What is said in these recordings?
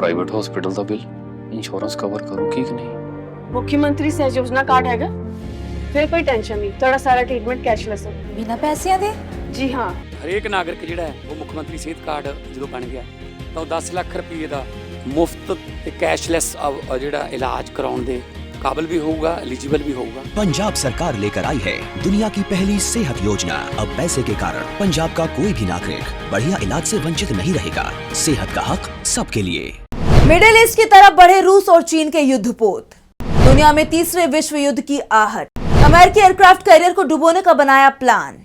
Private hospital का bill insurance cover करूगी कि नहीं? मुख्यमंत्री सहज योजना कार्ड हैगा, फिर कोई टेंशन नहीं, थोड़ा सारा ट्रीटमेंट कैशलेस है। बिना पैसिਆਂ ਦੇ? जी हाँ, ਹਰੇਕ ਨਾਗਰਿਕ ਜਿਹੜਾ ਹੈ ਉਹ ਮੁੱਖ ਮੰਤਰੀ ਸਿਹਤ ਕਾਰਡ ਜਦੋਂ ਬਣ ਗਿਆ ਤਾਂ ਉਹ 10 ਲੱਖ ਰੁਪਏ ਦਾ ਮੁਫਤ ਤੇ ਕੈਸ਼ਲੈਸ ਜਿਹੜਾ ਇਲਾਜ ਕਰਾਉਣ ਦੇ काबिल भी होगा, एलिजिबल भी होगा। पंजाब सरकार लेकर आई है दुनिया की पहली सेहत योजना। अब पैसे के कारण पंजाब का कोई भी नागरिक बढ़िया इलाज से वंचित नहीं रहेगा। सेहत का हक सबके लिए। मिडिल ईस्ट की तरफ बढ़े रूस और चीन के युद्धपोत। दुनिया में तीसरे विश्व युद्ध की आहट। अमेरिकी एयरक्राफ्ट कैरियर को डुबोने का बनाया प्लान।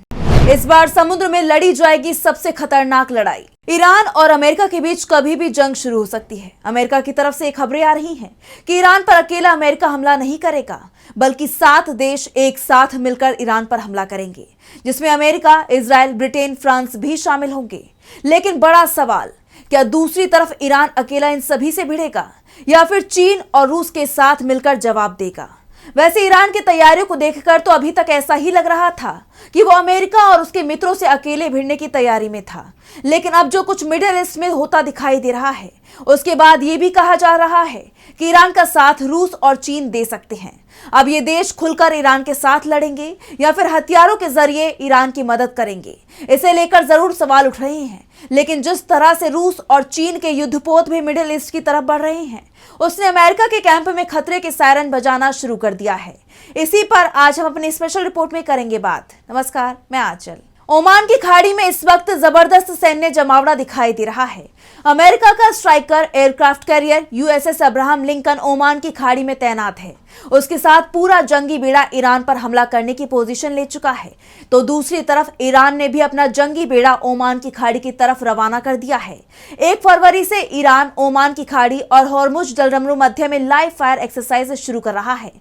इस बार समुद्र में लड़ी जाएगी सबसे खतरनाक लड़ाई। ईरान और अमेरिका के बीच कभी भी जंग शुरू हो सकती है। अमेरिका की तरफ से खबरें आ रही हैं कि ईरान पर अकेला अमेरिका हमला नहीं करेगा, बल्कि 7 देश एक साथ मिलकर ईरान पर हमला करेंगे, जिसमें अमेरिका, इजराइल, ब्रिटेन, फ्रांस भी शामिल होंगे। लेकिन बड़ा सवाल, क्या दूसरी तरफ ईरान अकेला इन सभी से भिड़ेगा या फिर चीन और रूस के साथ मिलकर जवाब देगा? वैसे ईरान की तैयारियों को देखकर तो अभी तक ऐसा ही लग रहा था कि वो अमेरिका और उसके मित्रों से अकेले भिड़ने की तैयारी में था। लेकिन अब जो कुछ मिडिल ईस्ट में होता दिखाई दे रहा है, उसके बाद ये भी कहा जा रहा है कि ईरान का साथ रूस और चीन दे सकते हैं। अब ये देश खुलकर ईरान के साथ लड़ेंगे या फिर हथियारों के जरिए ईरान की मदद करेंगे, इसे लेकर जरूर सवाल उठ रहे हैं। लेकिन जिस तरह से रूस और चीन के युद्धपोत भी मिडिल ईस्ट की तरफ बढ़ रहे हैं, उसने अमेरिका के कैंप में खतरे के सायरन बजाना शुरू कर दिया है। इसी पर आज हम अपनी स्पेशल रिपोर्ट में करेंगे बात। नमस्कार, मैं आंचल। ओमान की खाड़ी में इस वक्त जबरदस्त सैन्य जमावड़ा दिखाई दे रहा है। अमेरिका का striker aircraft carrier USS Abraham Lincoln Oman की खाड़ी में तैनात है। उसके साथ पूरा जंगी बेड़ा ईरान पर हमला करने की पोजीशन ले चुका है, तो दूसरी तरफ ईरान ने भी अपना जंगी बेड़ा ओमान की खाड़ी की तरफ रवाना कर दिया है। 1 फरवरी से ईरान ओमान की खाड़ी और हॉर्मुज डलरमरू मध्य में लाइव फायर एक्सरसाइज शुरू कर रहा है।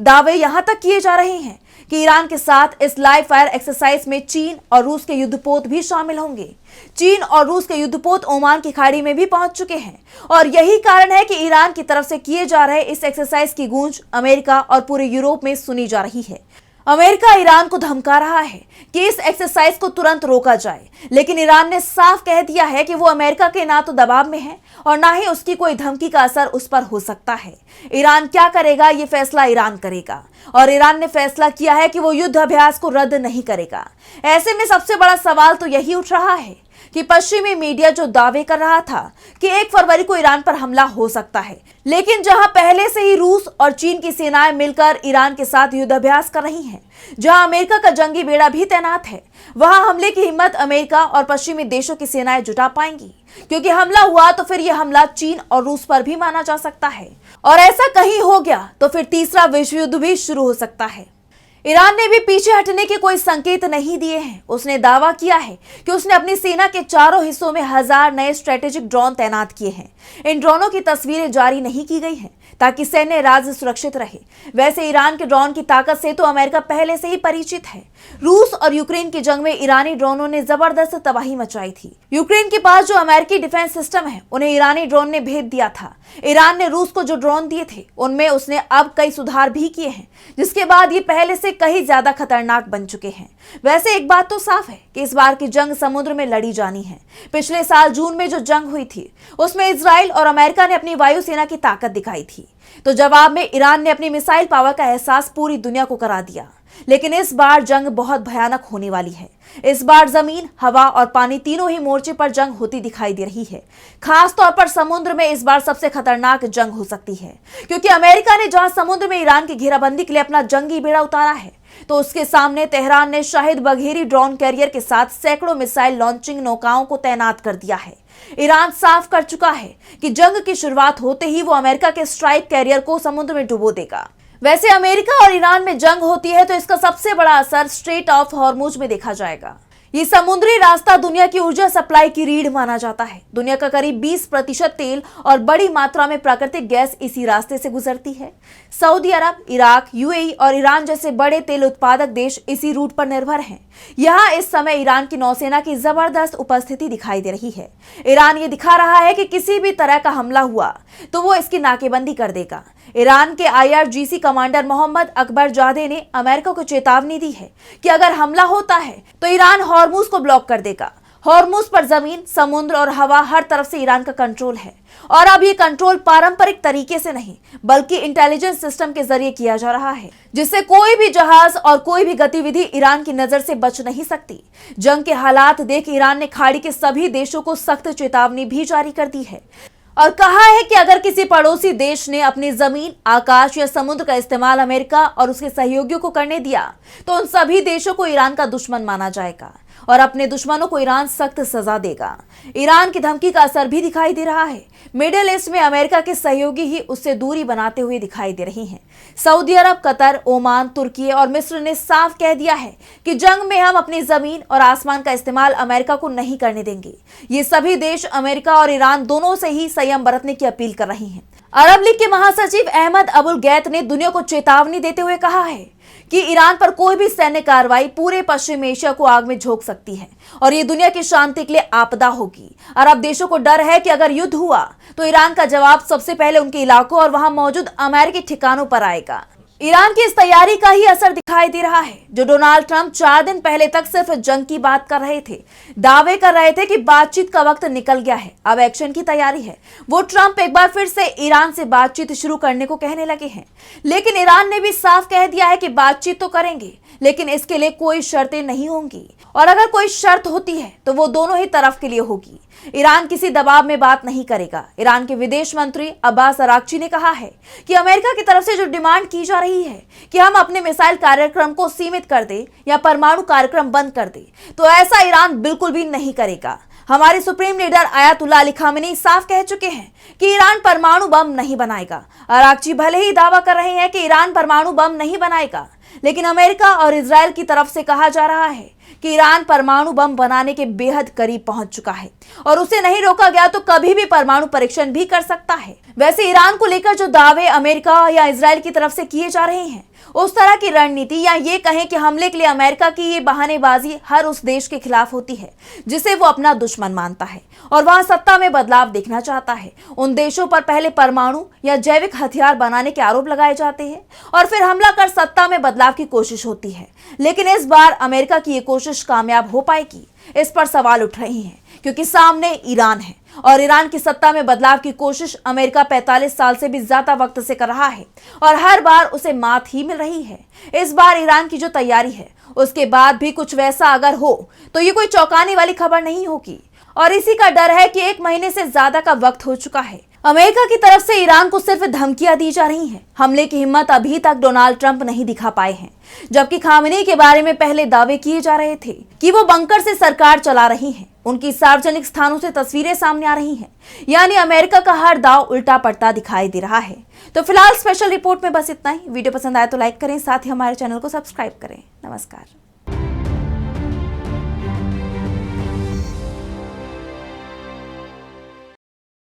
दावे यहां तक किए जा रहे हैं कि ईरान के साथ इस लाइव फायर एक्सरसाइज में चीन और रूस के युद्धपोत भी शामिल होंगे। चीन और रूस के युद्धपोत ओमान की खाड़ी में भी पहुंच चुके हैं और यही कारण है कि ईरान की तरफ से किए जा रहे इस एक्सरसाइज की गूंज अमेरिका और पूरे यूरोप में सुनी जा रही है। अमेरिका ईरान को धमका रहा है कि इस एक्सरसाइज को तुरंत रोका जाए, लेकिन ईरान ने साफ कह दिया है कि वो अमेरिका के ना तो दबाव में है और ना ही उसकी कोई धमकी का असर उस पर हो सकता है। ईरान क्या करेगा, ये फैसला ईरान करेगा और ईरान ने फैसला किया है कि वो युद्ध अभ्यास को रद्द नहीं करेगा। ऐसे में सबसे बड़ा सवाल तो यही उठ रहा है कि पश्चिमी मीडिया जो दावे कर रहा था कि 1 फरवरी को ईरान पर हमला हो सकता है, लेकिन जहां पहले से ही रूस और चीन की सेनाएं मिलकर ईरान के साथ युद्धाभ्यास कर रही हैं, जहां अमेरिका का जंगी बेड़ा भी तैनात है, वहां हमले की हिम्मत अमेरिका और पश्चिमी देशों की सेनाएं जुटा पाएंगी, क्योंकि हमला हुआ तो फिर यह हमला चीन और रूस पर भी माना जा सकता है और ऐसा कहीं हो गया तो फिर तीसरा विश्व युद्ध भी शुरू हो सकता है। ईरान ने भी पीछे हटने के कोई संकेत नहीं दिए हैं। उसने दावा किया है कि उसने अपनी सेना के चारों हिस्सों में 1000 नए स्ट्रेटेजिक ड्रोन तैनात किए हैं। इन ड्रोनों की तस्वीरें जारी नहीं की गई हैं ताकि सैन्य राज्य सुरक्षित रहे। वैसे ईरान के ड्रोन की ताकत से तो अमेरिका पहले से ही परिचित है। रूस और यूक्रेन की जंग में ईरानी ड्रोनों ने जबरदस्त तबाही मचाई थी। यूक्रेन के पास जो अमेरिकी डिफेंस सिस्टम है, उन्हें ईरानी ड्रोन ने भेद दिया था। ईरान ने रूस को जो ड्रोन दिए थे, उनमें उसने अब कई सुधार भी किए हैं, जिसके बाद ये पहले से कहीं ज्यादा खतरनाक बन चुके हैं। वैसे एक बात तो साफ है कि इस बार की जंग समुद्र में लड़ी जानी है। पिछले साल जून में जो जंग हुई थी, उसमें इजराइल और अमेरिका ने अपनी वायुसेना की ताकत दिखाई थी, तो जवाब में ईरान ने अपनी मिसाइल पावर का एहसास पूरी दुनिया को करा दिया। लेकिन इस बार जंग बहुत भयानक होने वाली है। इस बार जमीन, हवा और पानी तीनों ही मोर्चे पर जंग होती दिखाई दे रही है। खास तौर पर समुद्र में इस बार सबसे खतरनाक जंग हो सकती है, क्योंकि अमेरिका ने जहां समुद्र में ईरान की घेराबंदी के लिए अपना जंगी बेड़ा उतारा है, तो उसके सामने तेहरान ने शाहिद बघेरी ड्रोन कैरियर के साथ सैकड़ों मिसाइल लॉन्चिंग नौकाओं को तैनात कर दिया है। ईरान साफ कर चुका है कि जंग की शुरुआत होते ही वो अमेरिका के स्ट्राइक कैरियर को समुद्र में डुबो देगा। वैसे अमेरिका और ईरान में जंग होती है तो इसका सबसे बड़ा असर स्ट्रेट ऑफ हॉर्मुज में देखा जाएगा। ये समुद्री रास्ता दुनिया की ऊर्जा सप्लाई की रीढ़ माना जाता है। दुनिया का करीब 20% तेल और बड़ी मात्रा में प्राकृतिक गैस इसी रास्ते से गुजरती है। सऊदी अरब, इराक, यूएई और ईरान जैसे बड़े तेल उत्पादक देश इसी रूट पर निर्भर हैं। यहाँ इस समय ईरान की नौसेना की जबरदस्त उपस्थिति दिखाई दे रही है। ईरान ये दिखा रहा है कि किसी भी तरह का हमला हुआ तो वो इसकी नाकेबंदी कर देगा। ईरान के IRGC कमांडर मोहम्मद अकबर जादे ने अमेरिका को चेतावनी दी है कि अगर हमला होता है तो ईरान हॉर्मुज को ब्लॉक कर देगा। हॉर्मुज पर जमीन, समुद्र और हवा हर तरफ से ईरान का कंट्रोल है और अब ये कंट्रोल पारंपरिक तरीके से नहीं बल्कि इंटेलिजेंस सिस्टम के जरिए किया जा रहा है, जिससे कोई भी जहाज और कोई भी गतिविधि ईरान की नजर से बच नहीं सकती। जंग के हालात देख ईरान ने खाड़ी के सभी देशों को सख्त चेतावनी भी जारी कर दी है और कहा है कि अगर किसी पड़ोसी देश ने अपनी जमीन, आकाश या समुद्र का इस्तेमाल अमेरिका और उसके सहयोगियों को करने दिया तो उन सभी देशों को ईरान का दुश्मन माना जाएगा और अपने दुश्मनों को ईरान सख्त सजा देगा। ईरान की धमकी का असर भी दिखाई दे रहा है। मिडिल ईस्ट में अमेरिका के सहयोगी ही उससे दूरी बनाते हुए दिखाई दे रही हैं। सऊदी अरब, कतर, ओमान, तुर्की और मिस्र ने साफ कह दिया है कि जंग में हम अपनी जमीन और आसमान का इस्तेमाल अमेरिका को नहीं करने देंगे। ये सभी देश अमेरिका और ईरान दोनों से ही संयम बरतने की अपील कर रही हैं। अरब लीग के महासचिव अहमद अबुल गैत ने दुनिया को चेतावनी देते हुए कहा है कि ईरान पर कोई भी सैन्य कार्रवाई पूरे पश्चिम एशिया को आग में झोंक सकती है और ये दुनिया की शांति के लिए आपदा होगी। अरब देशों को डर है कि अगर युद्ध हुआ तो ईरान का जवाब सबसे पहले उनके इलाकों और वहां मौजूद अमेरिकी ठिकानों पर आएगा। ईरान की इस तैयारी का ही असर दिखाई दे रहा है। जो डोनाल्ड ट्रंप 4 दिन पहले तक सिर्फ जंग की बात कर रहे थे, दावे कर रहे थे कि बातचीत का वक्त निकल गया है, अब एक्शन की तैयारी है। वो ट्रंप एक बार फिर से ईरान से बातचीत शुरू करने को कहने लगे हैं, लेकिन ईरान ने भी साफ कह दिया है कि बातचीत तो करेंगे लेकिन इसके लिए कोई शर्तें नहीं होंगी और अगर कोई शर्त होती है तो वो दोनों ही तरफ के लिए होगी। ईरान किसी दबाव में बात नहीं करेगा। ईरान के विदेश मंत्री अब्बास अराक्ची ने कहा है कि अमेरिका की तरफ से जो डिमांड की जा रही है कि हम अपने मिसाइल कार्यक्रम को सीमित कर दें या परमाणु कार्यक्रम बंद कर दें, तो ऐसा ईरान बिल्कुल भी नहीं करेगा। हमारे supreme leader Ayatollah Ali Khamenei साफ कह चुके हैं कि ईरान परमाणु बम नहीं बनाएगा। अराक्ची भले ही दावा कर रहे हैं कि ईरान परमाणु बम नहीं बनाएगा, लेकिन अमेरिका और इजराइल की तरफ से कहा जा रहा है कि ईरान परमाणु बम बनाने के बेहद करीब पहुंच चुका है और उसे नहीं रोका गया तो कभी भी परमाणु परीक्षण भी कर सकता है। वैसे ईरान को लेकर जो दावे अमेरिका या इजराइल की तरफ से किए जा रहे हैं, उस तरह की रणनीति या ये कहें कि हमले के लिए अमेरिका की ये बहानेबाजी हर उस देश के खिलाफ होती है जिसे वो अपना दुश्मन मानता है और वहां सत्ता में बदलाव देखना चाहता है। उन देशों पर पहले परमाणु या जैविक हथियार बनाने के आरोप लगाए जाते हैं और फिर हमला कर सत्ता में बदलाव की कोशिश होती है, लेकिन इस बार अमेरिका की ये कोशिश कामयाब हो पाएगी, इस पर सवाल उठ रहे हैं क्योंकि सामने ईरान है और ईरान की सत्ता में बदलाव की कोशिश अमेरिका 45 साल से भी ज्यादा वक्त से कर रहा है और हर बार उसे मात ही मिल रही है। इस बार ईरान की जो तैयारी है उसके बाद भी कुछ वैसा अगर हो तो ये कोई चौंकाने वाली खबर नहीं होगी और इसी का डर है कि 1 महीने से ज्यादा का वक्त हो चुका है। अमेरिका की तरफ से ईरान को सिर्फ धमकियां दी जा रही हैं। हमले की हिम्मत अभी तक डोनाल्ड ट्रंप नहीं दिखा पाए हैं, जबकि खामेनी के बारे में पहले दावे किए जा रहे थे कि वो बंकर से सरकार चला रही हैं। उनकी सार्वजनिक स्थानों से तस्वीरें सामने आ रही हैं, यानी अमेरिका का हर दाव उल्टा पड़ता दिखाई दे रहा है। तो फिलहाल स्पेशल रिपोर्ट में बस इतना ही। वीडियो पसंद आए तो लाइक करें, साथ ही हमारे चैनल को सब्सक्राइब करें। नमस्कार।